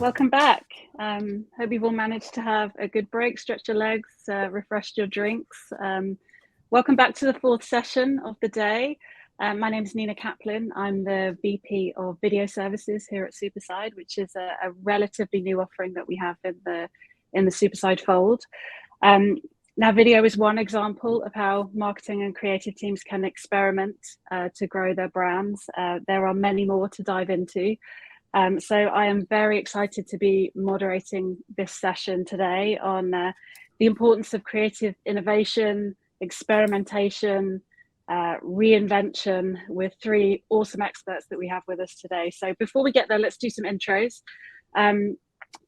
Welcome back. Hope you've all managed to have a good break, stretch your legs, refreshed your drinks. Welcome back to the fourth session of the day. My name is Nina Kaplan. I'm the VP of Video Services here at Superside, which is a relatively new offering that we have in the Superside fold. Now, video is one example of how marketing and creative teams can experiment to grow their brands. There are many more to dive into. So I am very excited to be moderating this session today on the importance of creative innovation, experimentation, reinvention with three awesome experts that we have with us today. So before we get there, let's do some intros.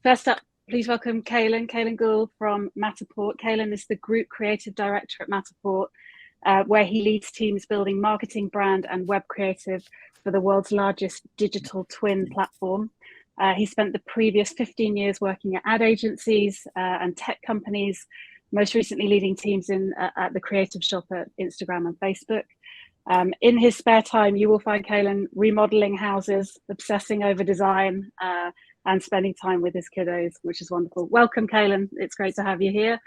First up, please welcome Kalen Gould from Matterport. Kalen is the Group Creative Director at Matterport, where he leads teams building marketing, brand, and web creative for the world's largest digital twin platform. He spent the previous 15 years working at ad agencies and tech companies, most recently leading teams at the creative shop at Instagram and Facebook. In his spare time, you will find Kalen remodeling houses, obsessing over design, and spending time with his kiddos, which is wonderful. Welcome, Kalen. It's great to have you here.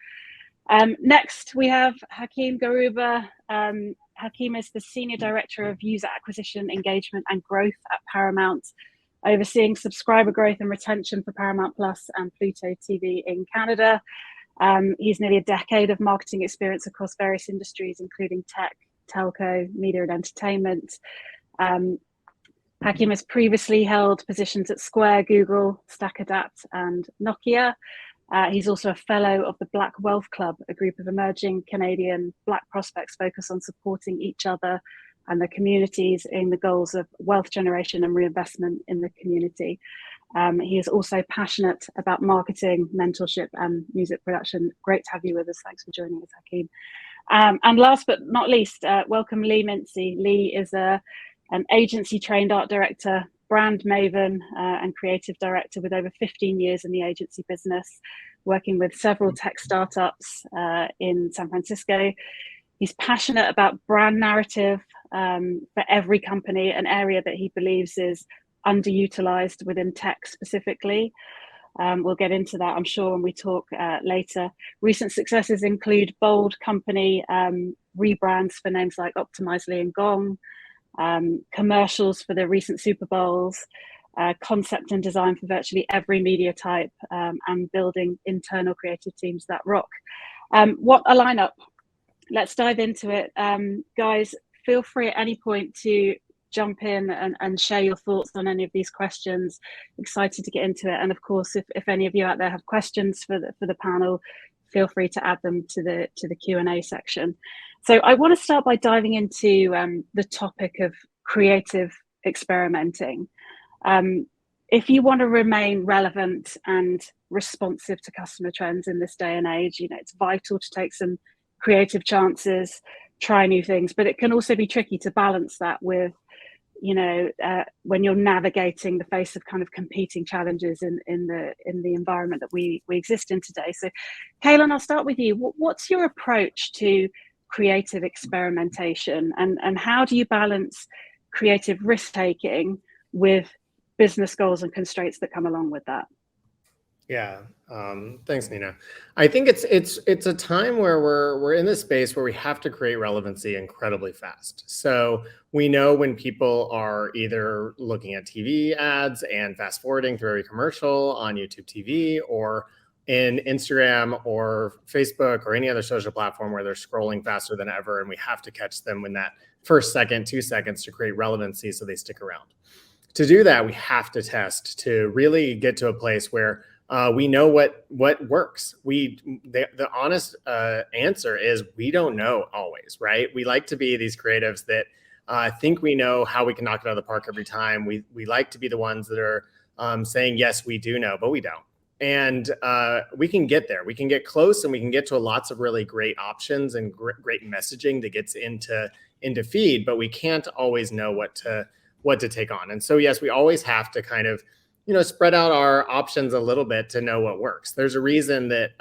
Next, we have Hakeem Garuba. Hakeem is the Senior Director of User Acquisition, Engagement and Growth at Paramount, overseeing subscriber growth and retention for Paramount Plus and Pluto TV in Canada. He's nearly a decade of marketing experience across various industries, including tech, telco, media and entertainment. Hakeem has previously held positions at Square, Google, StackAdapt and Nokia. He's also a fellow of the Black Wealth Club, a group of emerging Canadian Black prospects focused on supporting each other and the communities in the goals of wealth generation and reinvestment in the community. He is also passionate about marketing, mentorship, and music production. Great to have you with us. Thanks for joining us, Hakeem. And last but not least, welcome Lee Mincy. Lee is an agency-trained art director, brand maven, and creative director with over 15 years in the agency business, working with several tech startups in San Francisco. He's passionate about brand narrative for every company, an area that he believes is underutilized within tech specifically. We'll get into that, I'm sure, when we talk later. Recent successes include bold company rebrands for names like Optimizely and Gong, commercials for the recent Super Bowls, concept and design for virtually every media type, and building internal creative teams that rock. What a lineup. Let's dive into it. Guys, feel free at any point to jump in and share your thoughts on any of these questions. Excited to get into it. And of course, if any of you out there have questions for the panel, feel free to add them to the Q&A section. So I want to start by diving into the topic of creative experimenting. If you want to remain relevant and responsive to customer trends in this day and age, it's vital to take some creative chances, try new things, but it can also be tricky to balance that with, when you're navigating the face of kind of competing challenges in the environment that we exist in today. So, Kalen, I'll start with you. What's your approach to creative experimentation, and how do you balance creative risk-taking with business goals and constraints that come along with that? Yeah, thanks, Nina. I think it's a time where we're in this space where we have to create relevancy incredibly fast. So we know when people are either looking at TV ads and fast forwarding through every commercial on YouTube TV, or in Instagram or Facebook or any other social platform where they're scrolling faster than ever, and we have to catch them in that first second, 2 seconds to create relevancy so they stick around. To do that, we have to test to really get to a place where we know what works. The honest answer is we don't know always, right? We like to be these creatives that think we know how we can knock it out of the park every time. We like to be the ones that are saying, yes, we do know, but we don't. And we can get there. We can get close, and we can get to lots of really great options and great messaging that gets into feed, but we can't always know what to take on. And so, yes, we always have to kind of, spread out our options a little bit to know what works. There's a reason that,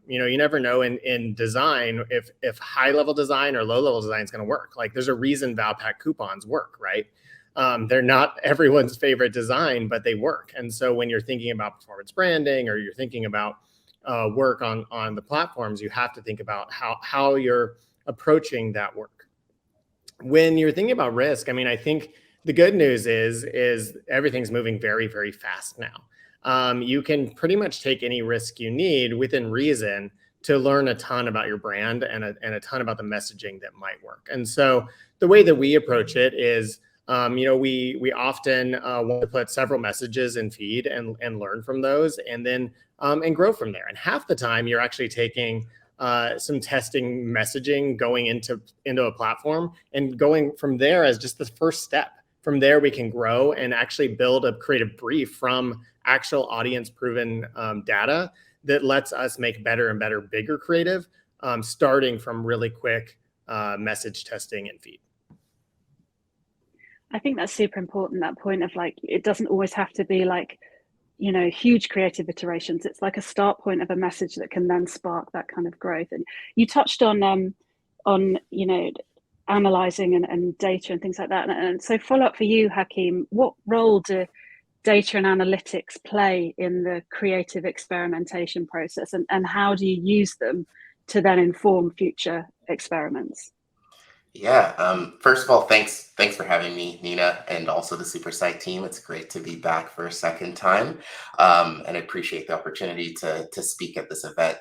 you never know in design if high level design or low level design is going to work. Like, there's a reason Valpak coupons work, right? They're not everyone's favorite design, but they work. And so when you're thinking about performance branding, or you're thinking about work on the platforms, you have to think about how you're approaching that work. When you're thinking about risk, I mean, I think the good news is everything's moving very, very fast now. You can pretty much take any risk you need within reason to learn a ton about your brand and a ton about the messaging that might work. And so the way that we approach it is, we often want to put several messages in feed and learn from those, and then and grow from there. And half the time, you're actually taking some testing messaging, going into a platform, and going from there as just the first step. From there, we can grow and actually build a creative brief from actual audience proven data that lets us make better and better, bigger creative, starting from really quick message testing and feed. I think that's super important, that point of like, it doesn't always have to be like, huge creative iterations. It's like a start point of a message that can then spark that kind of growth. And you touched on analyzing and data and things like that. And so follow up for you, Hakeem, what role do data and analytics play in the creative experimentation process, and how do you use them to then inform future experiments? Yeah. First of all, thanks for having me, Nina, and also the Superside team. It's great to be back for a second time, and I appreciate the opportunity to speak at this event.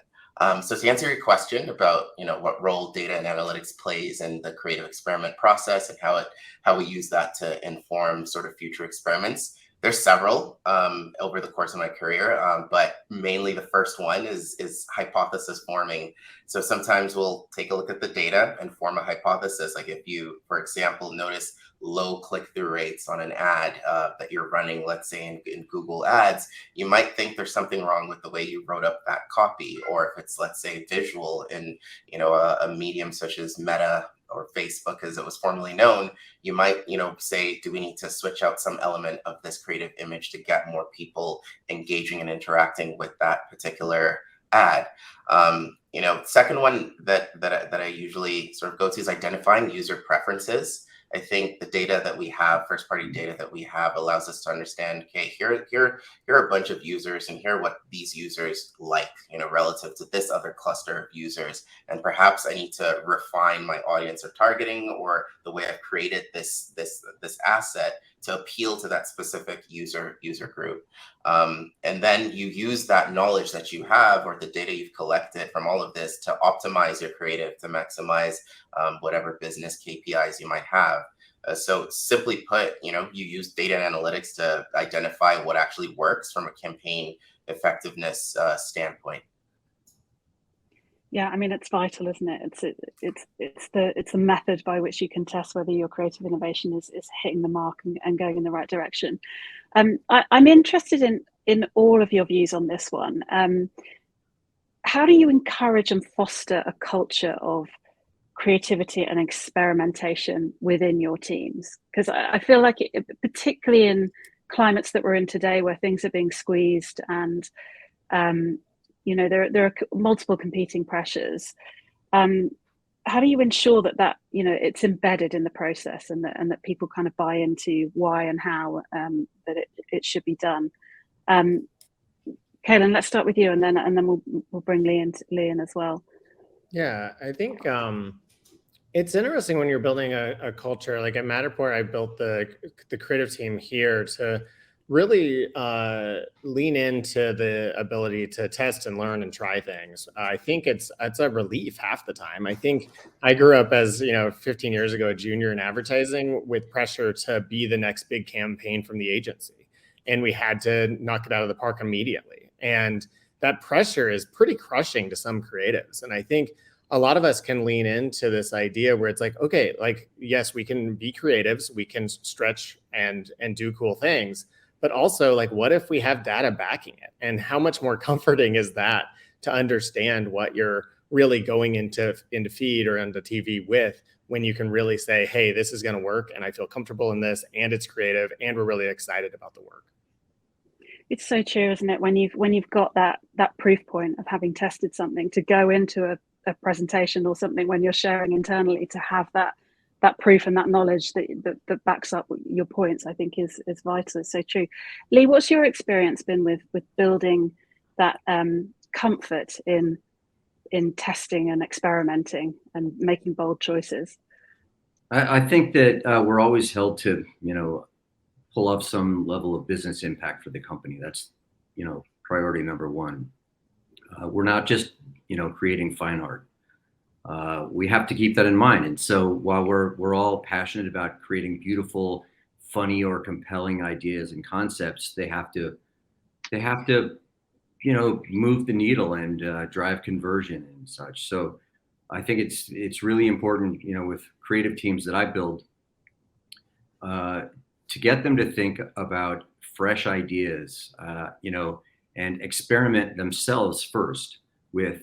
So to answer your question about what role data and analytics plays in the creative experiment process and how we use that to inform sort of future experiments, there's several over the course of my career, but mainly the first one is hypothesis forming. So sometimes we'll take a look at the data and form a hypothesis. Like if you, for example, notice low click-through rates on an ad that you're running, let's say in Google Ads, you might think there's something wrong with the way you wrote up that copy. Or if it's, let's say, visual in a medium such as Meta or Facebook as it was formerly known, you might say, do we need to switch out some element of this creative image to get more people engaging and interacting with that particular ad? Second one that I usually sort of go to is identifying user preferences. I think the data that we have, first party data that we have, allows us to understand, okay, here are a bunch of users, and here are what these users like, relative to this other cluster of users. And perhaps I need to refine my audience or targeting, or the way I've created this asset to appeal to that specific user group. And then you use that knowledge that you have, or the data you've collected from all of this, to optimize your creative, to maximize whatever business KPIs you might have. So simply put, you use data and analytics to identify what actually works from a campaign effectiveness standpoint. Yeah, I mean, it's vital, isn't it? It's the method by which you can test whether your creative innovation is hitting the mark and going in the right direction. I'm interested in all of your views on this one. How do you encourage and foster a culture of creativity and experimentation within your teams? Because I feel like particularly in climates that we're in today, where things are being squeezed and there are multiple competing pressures. How do you ensure that it's embedded in the process, and that people kind of buy into why and how that it should be done? Kaylin, let's start with you, and then we'll bring Lee in as well. Yeah, I think it's interesting when you're building a culture. Like at Matterport, I built the creative team here to really lean into the ability to test and learn and try things. I think it's a relief half the time. I think I grew up as 15 years ago, a junior in advertising, with pressure to be the next big campaign from the agency, and we had to knock it out of the park immediately. And that pressure is pretty crushing to some creatives. And I think a lot of us can lean into this idea where it's like, okay, like, yes, we can be creatives, we can stretch and do cool things, but also, like, what if we have data backing it? And how much more comforting is that to understand what you're really going into feed or into TV with, when you can really say, hey, this is going to work, and I feel comfortable in this, and it's creative, and we're really excited about the work. It's so true, isn't it? When you've got that proof point of having tested something, to go into a presentation or something when you're sharing internally, to have that that proof and that knowledge that backs up your points, I think is vital. It's so true. Lee, what's your experience been with building that comfort in testing and experimenting and making bold choices? I think that we're always held to, pull off some level of business impact for the company. That's, priority number one. We're not just, creating fine art. We have to keep that in mind. And so while we're all passionate about creating beautiful, funny, or compelling ideas and concepts, they have to, move the needle and drive conversion and such. So I think it's really important, with creative teams that I build, to get them to think about fresh ideas, and experiment themselves first with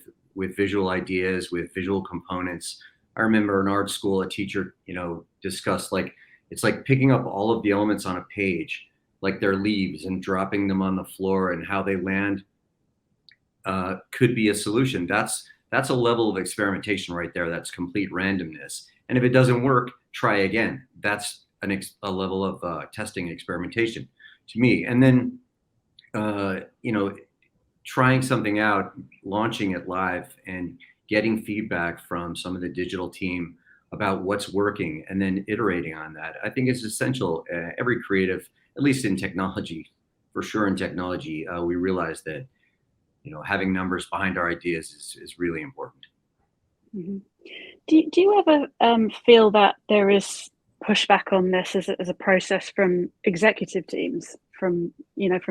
visual ideas, with visual components. I remember in art school, a teacher, discussed it's like picking up all of the elements on a page, like their leaves, and dropping them on the floor, and how they land could be a solution. That's a level of experimentation right there. That's complete randomness. And if it doesn't work, try again. That's a level of testing and experimentation to me. And then, trying something out, launching it live, and getting feedback from some of the digital team about what's working, and then iterating on that, I think is essential. Every creative, at least in technology, for sure in technology, we realize that, having numbers behind our ideas is really important. Mm-hmm. Do you ever feel that there is pushback on this as a process from executive teams, from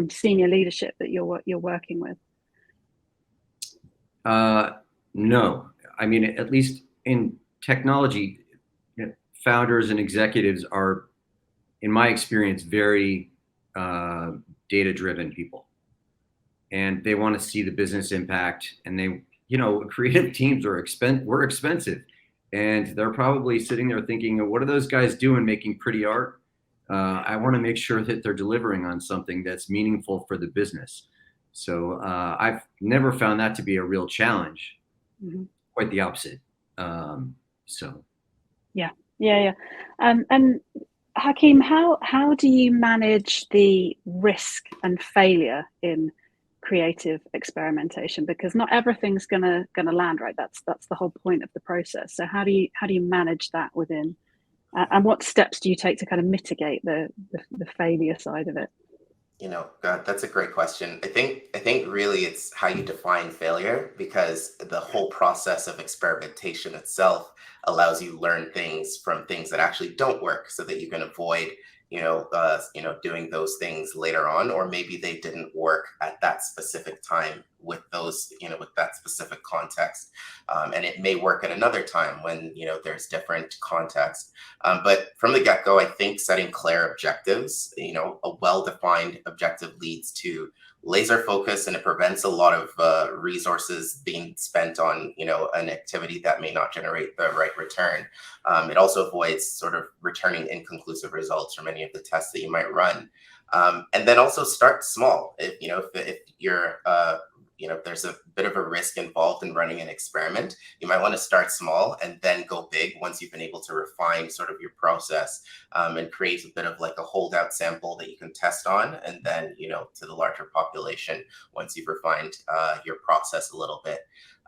senior leadership that you're working with? No, I mean, at least in technology, founders and executives are, in my experience, very data-driven people, and they want to see the business impact. And they, creative teams we're expensive, and they're probably sitting there thinking, what are those guys doing making pretty art? I want to make sure that they're delivering on something that's meaningful for the business. So I've never found that to be a real challenge. Mm-hmm. Quite the opposite. Yeah. And Hakeem, how do you manage the risk and failure in creative experimentation? Because not everything's gonna land right. That's the whole point of the process. So how do you manage that within? And what steps do you take to kind of mitigate the failure side of it? God, that's a great question. I think really it's how you define failure, because the whole process of experimentation itself allows you to learn things from things that actually don't work, so that you can avoid doing those things later on, or maybe they didn't work at that specific time with those, with that specific context. And it may work at another time when, there's different context. But from the get-go, I think setting clear objectives, a well-defined objective leads to laser focus, and it prevents a lot of resources being spent on, an activity that may not generate the right return. It also avoids sort of returning inconclusive results from any of the tests that you might run. And then also start small. If you're if there's a bit of a risk involved in running an experiment, you might want to start small and then go big once you've been able to refine sort of your process, and create a bit of like a holdout sample that you can test on, and then, to the larger population once you've refined your process a little bit.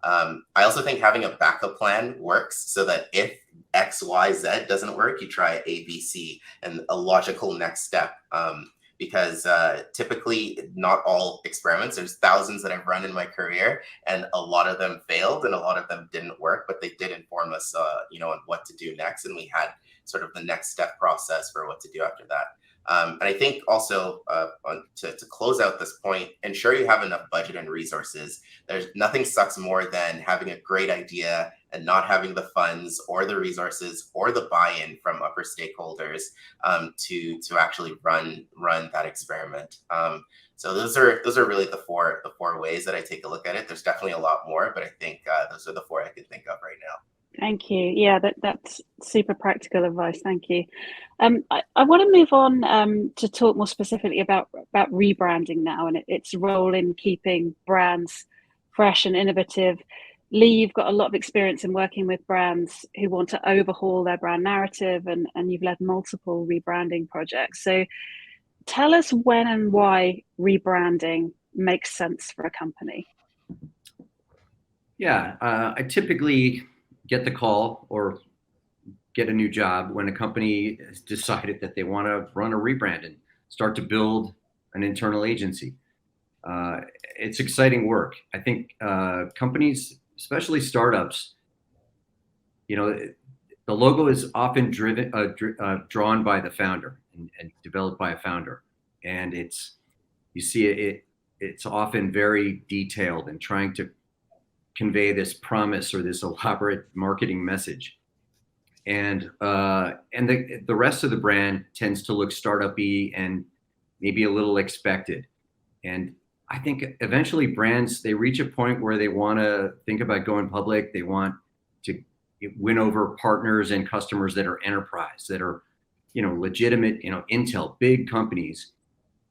I also think having a backup plan works, so that if X, Y, Z doesn't work, you try A, B, C, and a logical next step. Because typically not all experiments, there's thousands that I've run in my career, and a lot of them failed and a lot of them didn't work, but they did inform us, on what to do next. And we had sort of the next step process for what to do after that. And I think also to close out this point, ensure you have enough budget and resources. There's nothing sucks more than having a great idea and not having the funds or the resources or the buy-in from upper stakeholders to actually run that experiment. So those are really the four ways that I take a look at it. There's definitely a lot more, but I think those are the four I can think of right now. Thank you. Yeah, that's super practical advice. Thank you. I want to move on to talk more specifically about rebranding now, and its role in keeping brands fresh and innovative. Lee, you've got a lot of experience in working with brands who want to overhaul their brand narrative, and you've led multiple rebranding projects. So tell us when and why rebranding makes sense for a company. Yeah, I typically get the call or get a new job when a company has decided that they want to run a rebrand and start to build an internal agency. It's exciting work. I think companies, especially startups, you know, the logo is often drawn by the founder and developed by a founder, and you see it's often very detailed and trying to convey this promise or this elaborate marketing message. And the rest of the brand tends to look startup-y and maybe a little expected. And I think eventually brands, they reach a point where they want to think about going public. They want to win over partners and customers that are enterprise, that are, legitimate, Intel, big companies.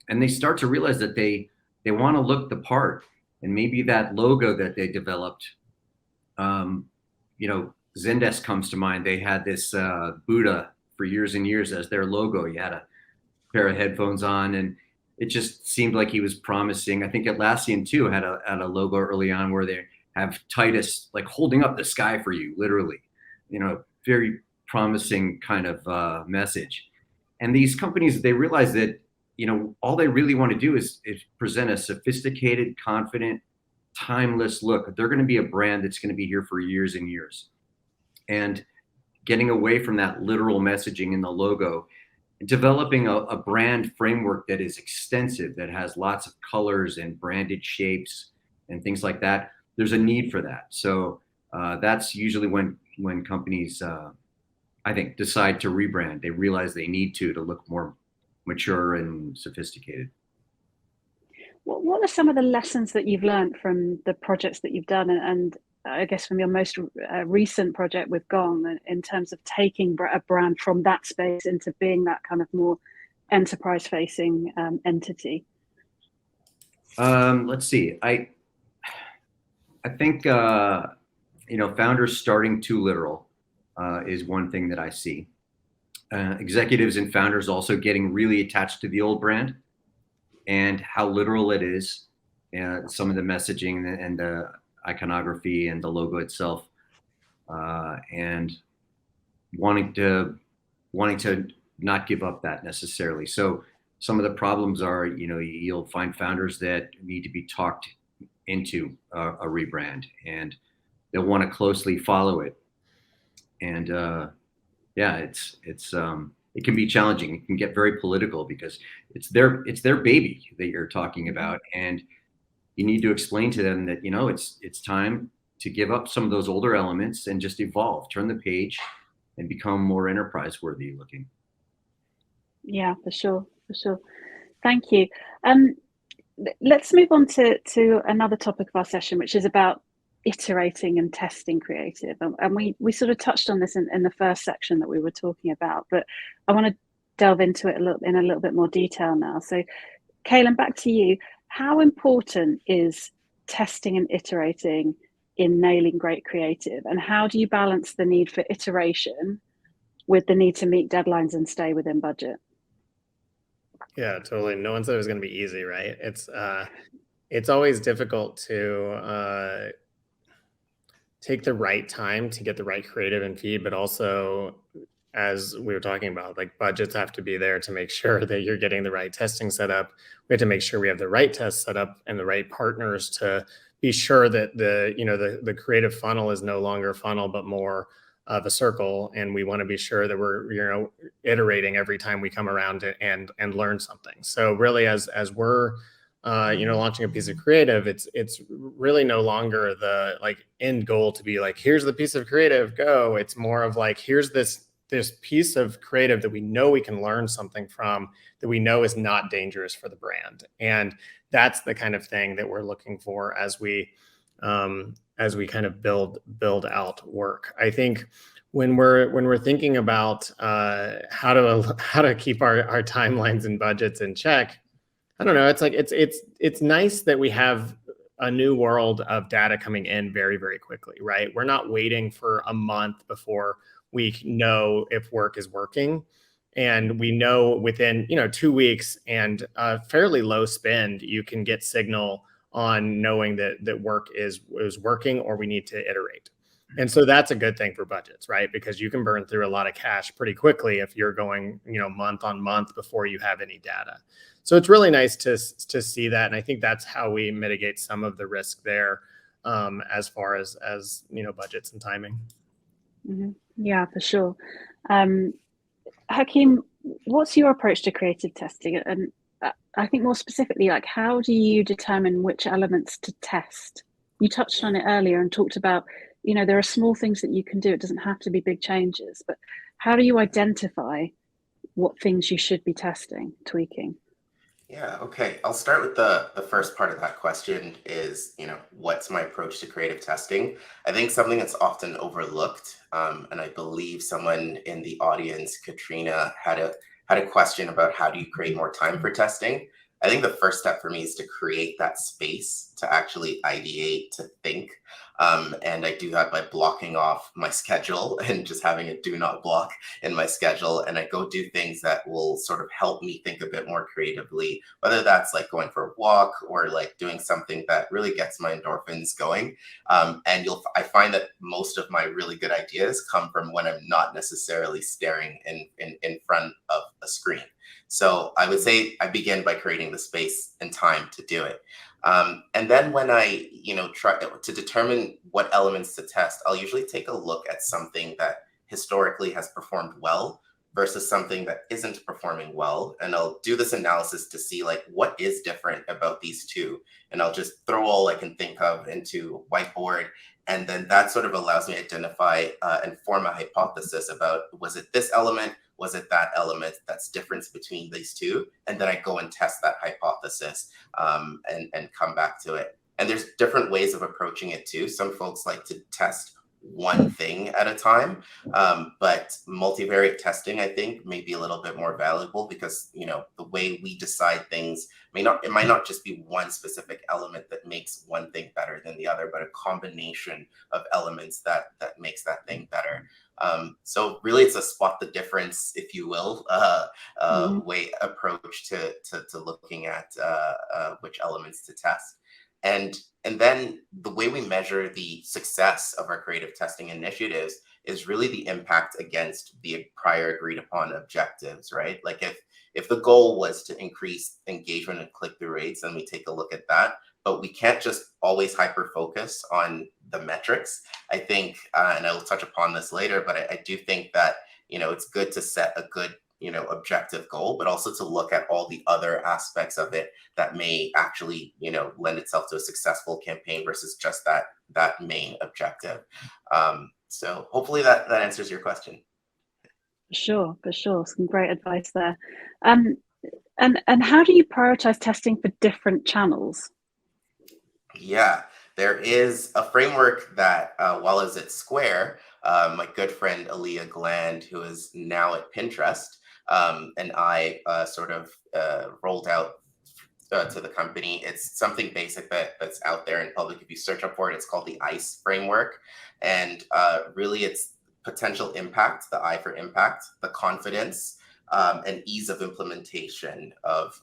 And they start to realize that they want to look the part. And maybe that logo that they developed, Zendesk comes to mind. They had this Buddha for years and years as their logo. You had a pair of headphones on, and it just seemed like he was promising. I think Atlassian too had a logo early on where they have Titus like holding up the sky for you, literally. Very promising kind of message. And these companies, they realize that all they really want to do is present a sophisticated, confident, timeless look. They're going to be a brand that's going to be here for years and years. And getting away from that literal messaging in the logo, developing a brand framework that is extensive, that has lots of colors and branded shapes and things like that. There's a need for that. So that's usually when companies, I think, decide to rebrand. They realize they need to look more mature and sophisticated. What are some of the lessons that you've learned from the projects that you've done, and I guess from your most recent project with Gong, in terms of taking a brand from that space into being that kind of more enterprise-facing entity? Let's see. I think founders starting too literal is one thing that I see. Executives and founders also getting really attached to the old brand and how literal it is, and some of the messaging and the iconography and the logo itself, and wanting to not give up that necessarily. So some of the problems are, you'll find founders that need to be talked into a rebrand, and they'll want to closely follow it. And it can be challenging. It can get very political because it's their baby that you're talking about, and you need to explain to them that it's time to give up some of those older elements and just evolve, turn the page, and become more enterprise worthy looking. Yeah, for sure. Thank you. Let's move on to another topic of our session, which is about iterating and testing creative. And we sort of touched on this in the first section that we were talking about, but I want to delve into it in a little bit more detail now. So, Kaelan, back to you. How important is testing and iterating in nailing great creative? And how do you balance the need for iteration with the need to meet deadlines and stay within budget? Yeah, totally. No one said it was going to be easy, right? It's always difficult to take the right time to get the right creative and feed, but also, as we were talking about, like, budgets have to be there to make sure that you're getting the right testing set up. We have to make sure we have the right tests set up and the right partners to be sure that the creative funnel is no longer a funnel, but more of a circle. And we want to be sure that we're, iterating every time we come around and learn something. So really, as we're launching a piece of creative, it's really no longer the end goal to be like, here's the piece of creative, go. It's more of like, here's this piece of creative that we know we can learn something from, that we know is not dangerous for the brand. And that's the kind of thing that we're looking for as we kind of build out work. I think when we're thinking about how to keep our timelines and budgets in check, I don't know. It's like it's nice that we have a new world of data coming in very, very quickly, right? We're not waiting for a month before we know if work is working. And we know within 2 weeks and a fairly low spend, you can get signal on knowing that work is working, or we need to iterate. And so that's a good thing for budgets, right? Because you can burn through a lot of cash pretty quickly if you're going, month on month before you have any data. So it's really nice to see that, and I think that's how we mitigate some of the risk there, as far as budgets and timing. Mm-hmm. Yeah, for sure. Hakeem, what's your approach to creative testing? And I think more specifically, like, how do you determine which elements to test? You touched on it earlier and talked about, there are small things that you can do. It doesn't have to be big changes, but how do you identify what things you should be testing, tweaking? Yeah, okay. I'll start with the first part of that question is, what's my approach to creative testing? I think something that's often overlooked, and I believe someone in the audience, Katrina, had a question about how do you create more time for testing. I think the first step for me is to create that space to actually ideate, to think. And I do that by blocking off my schedule and just having a do not block in my schedule. And I go do things that will sort of help me think a bit more creatively, whether that's like going for a walk or like doing something that really gets my endorphins going. And I find that most of my really good ideas come from when I'm not necessarily staring in front of a screen. So I would say I begin by creating the space and time to do it. And then when I, try to determine what elements to test, I'll usually take a look at something that historically has performed well versus something that isn't performing well. And I'll do this analysis to see like what is different about these two. And I'll just throw all I can think of into whiteboard. And then that sort of allows me to identify and form a hypothesis about, was it this element? Was it that element that's difference between these two? And then I go and test that hypothesis and come back to it. And there's different ways of approaching it too. Some folks like to test one thing at a time, but multivariate testing, I think, may be a little bit more valuable because, the way we decide things it might not just be one specific element that makes one thing better than the other, but a combination of elements that makes that thing better. So really it's a spot the difference, if you will, way approach to looking at which elements to test. And then the way we measure the success of our creative testing initiatives is really the impact against the prior agreed upon objectives, right? Like if the goal was to increase engagement and click-through rates, then we take a look at that. But we can't just always hyper-focus on the metrics. I think, and I will touch upon this later, but I do think that, it's good to set a good objective goal, but also to look at all the other aspects of it that may actually, lend itself to a successful campaign versus just that main objective. So hopefully that answers your question. For sure. Some great advice there. And how do you prioritize testing for different channels? Yeah, there is a framework that while I was at Square, my good friend Aaliyah Gland, who is now at Pinterest, and I sort of rolled out to the company. It's something basic that's out there in public. If you search up for it, it's called the ICE framework. And really it's potential impact, the I for impact, the confidence, and ease of implementation of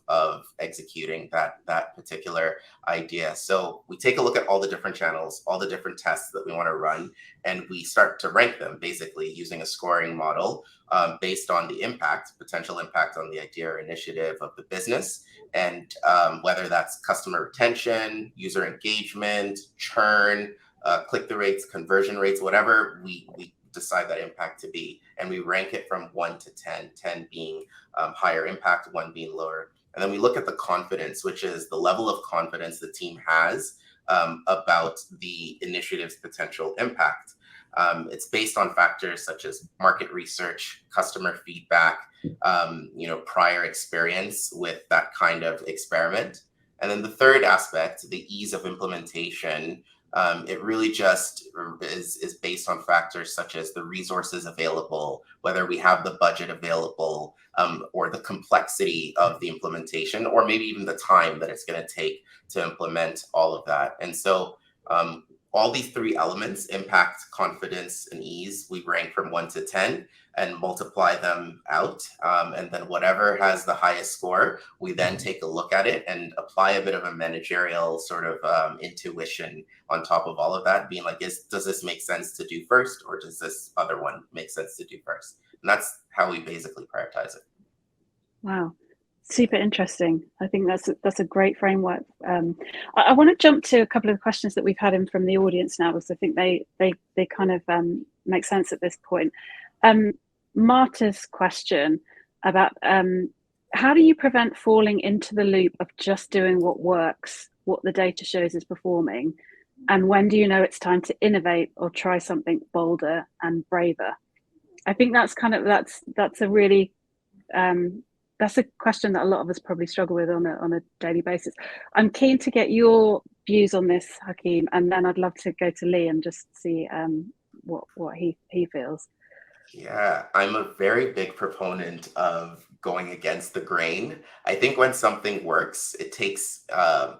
executing that particular idea. So we take a look at all the different channels, all the different tests that we want to run, and we start to rank them basically using a scoring model based on the potential impact on the idea or initiative of the business, and whether that's customer retention, user engagement, churn, click-through rates, conversion rates, whatever we decide that impact to be. And we rank it from 1 to 10, 10 being higher impact, 1 being lower. And then we look at the confidence, which is the level of confidence the team has about the initiative's potential impact. It's based on factors such as market research, customer feedback, prior experience with that kind of experiment. And then the third aspect, the ease of implementation, It really just is based on factors such as the resources available, whether we have the budget available, or the complexity of the implementation, or maybe even the time that it's going to take to implement all of that. And so all these three elements impact confidence and ease. We rank from 1 to 10 and multiply them out. And then whatever has the highest score, we then take a look at it and apply a bit of a managerial sort of intuition on top of all of that, being like, does this make sense to do first, or does this other one make sense to do first? And that's how we basically prioritize it. Wow. Super interesting. I think that's a great framework. I want to jump to a couple of the questions that we've had in from the audience now, because I think they kind of make sense at this point. Marta's question about how do you prevent falling into the loop of just doing what works, what the data shows is performing, and when do you know it's time to innovate or try something bolder and braver? I think that's a really that's a question that a lot of us probably struggle with on a daily basis. I'm keen to get your views on this, Hakeem, and then I'd love to go to Lee and just see what he feels. Yeah, I'm a very big proponent of going against the grain. I think when something works, it takes a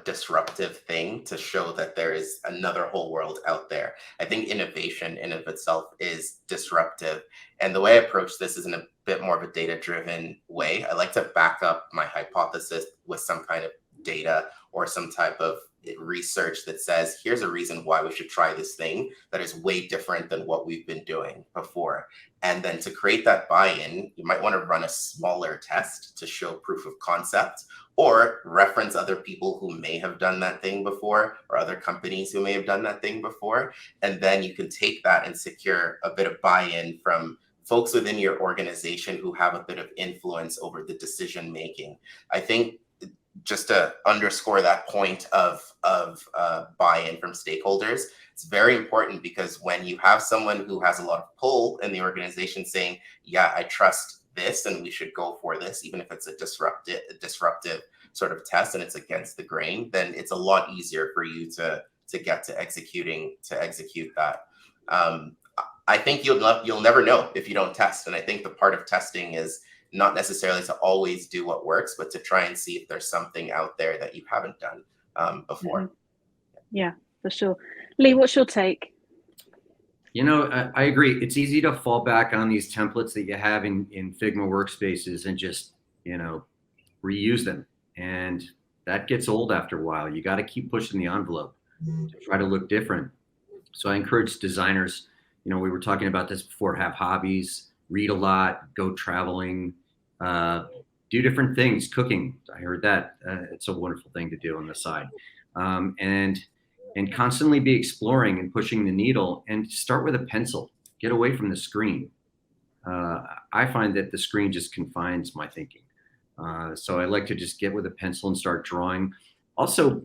disruptive thing to show that there is another whole world out there. I think innovation in of itself is disruptive. And the way I approach this is in a bit more of a data-driven way. I like to back up my hypothesis with some kind of data or some type of research that says, here's a reason why we should try this thing that is way different than what we've been doing before. And then to create that buy-in, you might want to run a smaller test to show proof of concept, or reference other people who may have done that thing before, or other companies who may have done that thing before. And then you can take that and secure a bit of buy-in from folks within your organization who have a bit of influence over the decision making. I think just to underscore that point of buy-in from stakeholders, it's very important, because when you have someone who has a lot of pull in the organization saying, yeah, I trust this and we should go for this, even if it's a disruptive sort of test and it's against the grain, then it's a lot easier for you to get to execute that. I think you'll never know if you don't test. And I think the part of testing is not necessarily to always do what works, but to try and see if there's something out there that you haven't done before. Mm-hmm. Yeah, for sure. Lee, what's your take? I agree. It's easy to fall back on these templates that you have in Figma workspaces and just, reuse them. And that gets old after a while. You got to keep pushing the envelope to try to look different. So I encourage designers, we were talking about this before, have hobbies, read a lot, go traveling, do different things, cooking. I heard that. It's a wonderful thing to do on the side. And constantly be exploring and pushing the needle, and start with a pencil. Get away from the screen. I find that the screen just confines my thinking. So I like to just get with a pencil and start drawing. Also,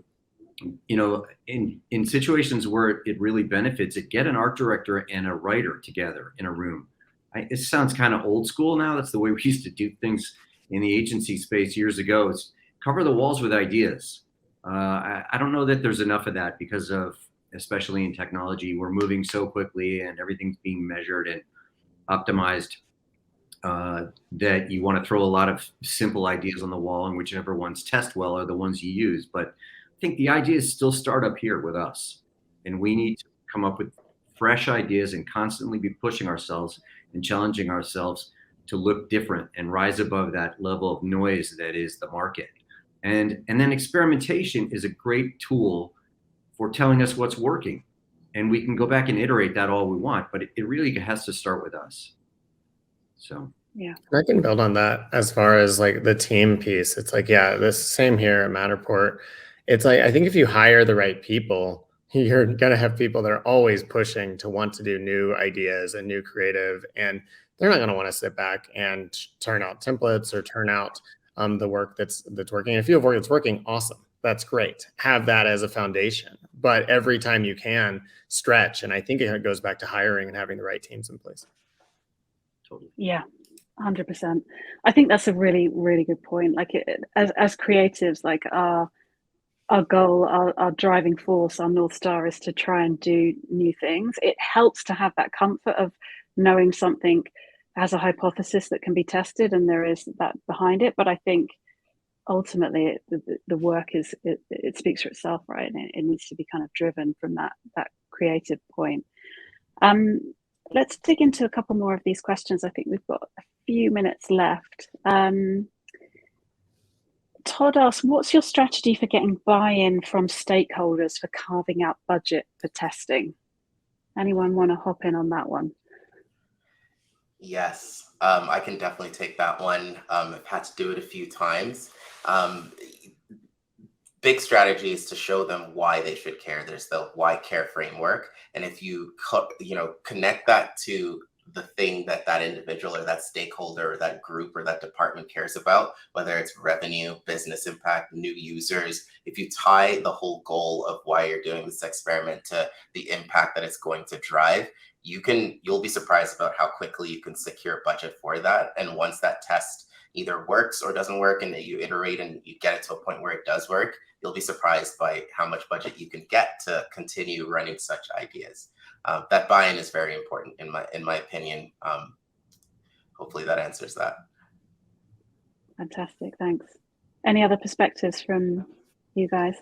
in situations where it really benefits it, get an art director and a writer together in a room. It sounds kind of old school now. That's the way we used to do things in the agency space years ago. Is cover the walls with ideas. I don't know that there's enough of that, because of, especially in technology, we're moving so quickly and everything's being measured and optimized, that you want to throw a lot of simple ideas on the wall, and whichever ones test well are the ones you use. But I think the ideas still start up here with us, and we need to come up with fresh ideas and constantly be pushing ourselves and challenging ourselves to look different and rise above that level of noise that is the market. And then experimentation is a great tool for telling us what's working. And we can go back and iterate that all we want, but it really has to start with us. So, yeah. I can build on that as far as like the team piece. It's like, yeah, this same here at Matterport. It's like, I think if you hire the right people, you're going to have people that are always pushing to want to do new ideas and new creative, and they're not going to want to sit back and turn out templates or turn out the work that's working. If you have work that's working, awesome. That's great. Have that as a foundation, but every time you can, stretch. And I think it goes back to hiring and having the right teams in place. totally. Yeah, 100%. I think that's a really, really good point. Like as creatives, like our our goal, our driving force, our North Star is to try and do new things. It helps to have that comfort of knowing something has a hypothesis that can be tested and there is that behind it. But I think ultimately the work it speaks for itself, right? And it needs to be kind of driven from that creative point. Let's dig into a couple more of these questions. I think we've got a few minutes left. Todd asks, what's your strategy for getting buy-in from stakeholders for carving out budget for testing? Anyone want to hop in on that one? Yes, I can definitely take that one. I've had to do it a few times. Big strategy is to show them why they should care. There's the why care framework. And if you connect that to the thing that individual or that stakeholder or that group or that department cares about, whether it's revenue, business impact, new users, if you tie the whole goal of why you're doing this experiment to the impact that it's going to drive, you'll be surprised about how quickly you can secure budget for that. And once that test either works or doesn't work and you iterate and you get it to a point where it does work, you'll be surprised by how much budget you can get to continue running such ideas. That buy-in is very important in my opinion. Hopefully that answers that. Fantastic, thanks. Any other perspectives from you guys?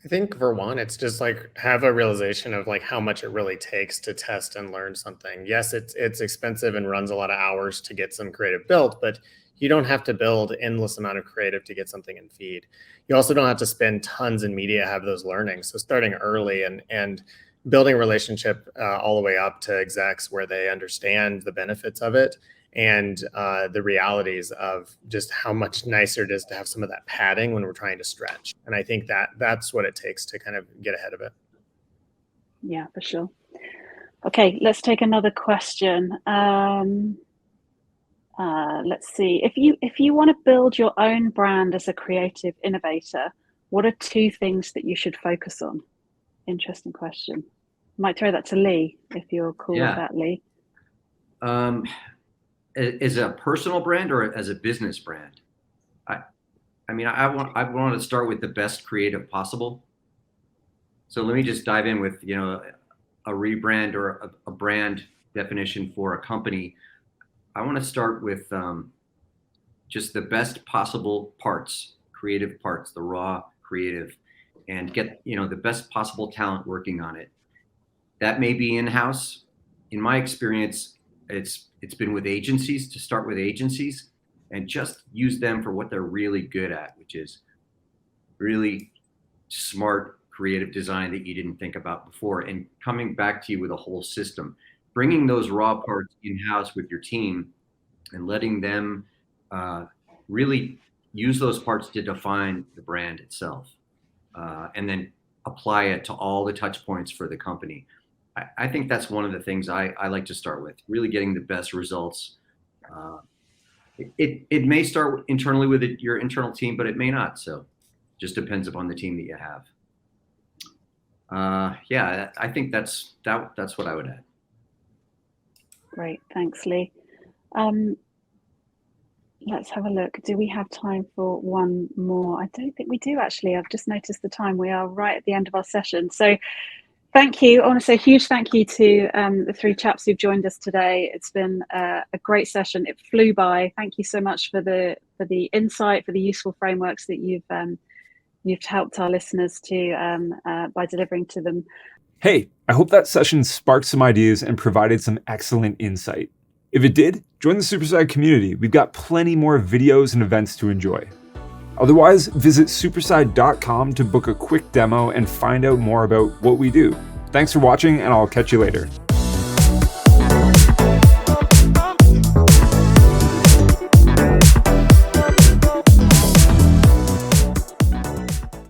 I think for one, it's just like have a realization of like how much it really takes to test and learn something. Yes, it's expensive and runs a lot of hours to get some creative built, but you don't have to build endless amount of creative to get something in feed. You also don't have to spend tons in media, have those learnings. So starting early and building a relationship all the way up to execs where they understand the benefits of it and the realities of just how much nicer it is to have some of that padding when we're trying to stretch. And I think that's what it takes to kind of get ahead of it. Yeah, for sure. Okay, let's take another question. Let's see. If you want to build your own brand as a creative innovator, what are 2 things that you should focus on? Interesting question. Might throw that to Lee if you're cool with that, Lee. As a personal brand or as a business brand? I want to start with the best creative possible. So let me just dive in with a rebrand or a brand definition for a company. I want to start with just the best possible parts, creative parts, the raw creative, and get the best possible talent working on it. That may be in-house. In my experience, it's been with agencies, to start with agencies and just use them for what they're really good at, which is really smart creative design that you didn't think about before, and coming back to you with a whole system, bringing those raw parts in-house with your team and letting them really use those parts to define the brand itself, and then apply it to all the touch points for the company. I think that's one of the things I like to start with, really getting the best results. It may start internally with your internal team, but it may not. So just depends upon the team that you have. I think that's what I would add. Great, thanks, Lee. Let's have a look. Do we have time for one more? I don't think we do, actually. I've just noticed the time. We are right at the end of our session. So thank you. I want to say a huge thank you to the 3 chaps who've joined us today. It's been a great session. It flew by. Thank you so much for the insight, for the useful frameworks that you've helped our listeners to by delivering to them. Hey, I hope that session sparked some ideas and provided some excellent insight. If it did, join the Superside community. We've got plenty more videos and events to enjoy. Otherwise, visit superside.com to book a quick demo and find out more about what we do. Thanks for watching, and I'll catch you later.